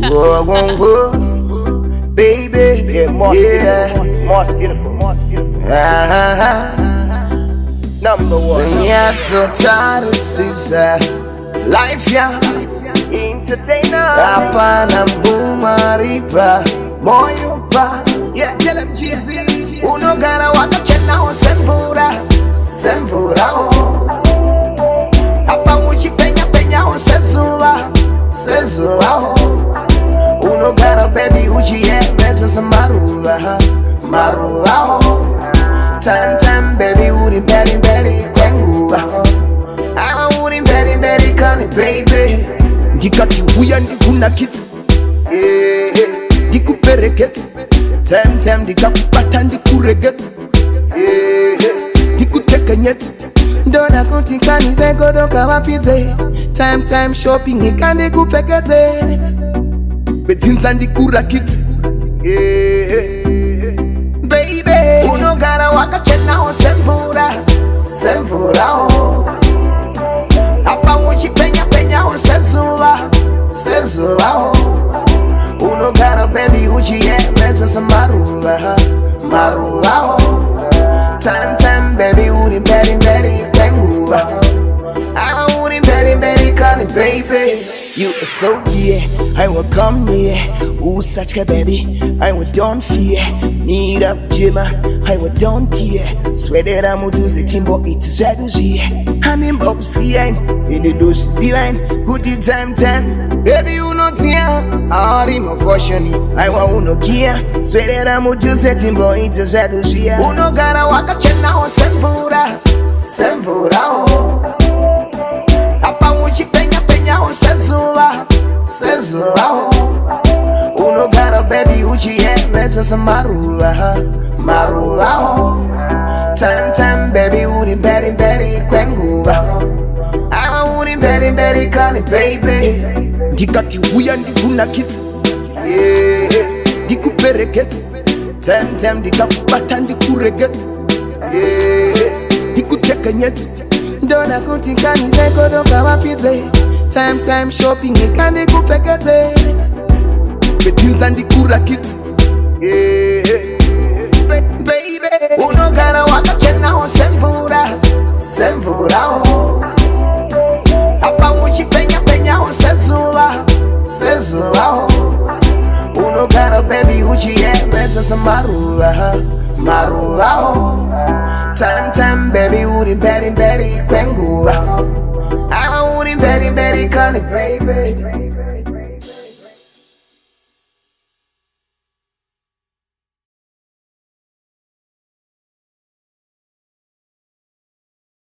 Whoa, whoa, whoa, baby. Yeah, Moss beautiful. Number one. Yeah, so tired of this life, yeah. Entertainer. Hapana mumaripa moyo pa. Yeah, tell him Jeezy. Unogara wakachena o semvura o. Hapa uchi penya o sezuva o. Unogara baby uchi meta sa marua o. Time baby uri very kwengu. I'm uri very kani baby. Ndikati huya ndikuna kitu ndikupereketi time ndikakupata ndikuregeti ndikutekenyeti ndona kuti kanivegodoka vapidze time shopping nikandikupfekete bedzinza ndikurakiti baby unogara wakachenawo semvura o apa uchipenya o sezuva o unogara baby uchiemedza samaruva o time baby uri very kwenguva I'm uri very kani baby. You are so dear, I will come near. Ooh, such a baby, I will don't fear. Need up Jima, I will don't tear. Swear that I'm gonna do the timbo, it's a strategy. I'm in box line, in the douche line. Good time, baby, you know, dear. All in my version, I want no gear. Swear that I'm gonna do the timbo, it's a strategy. Uno gara waka chena o semvura o. Apa uchi penya o sezuva o. Unogara baby uchi meta sa marua o. Time baby uri very kwenguva. I'm uri very kani baby. Ndikati huya ndikuna kitu ndikupereketi time ndikakupata ndikuregeti ndikutekenyeti ndona kuti kanivegodoka vapidze time shopping nikandikupfekete bedzinza ndikurakiti baby unogara wakachenawo semvura o apa uchipenya o sezuva o unogara baby uchiemedza samaruva o time baby uri very kwenguva I'm uri very kani baby.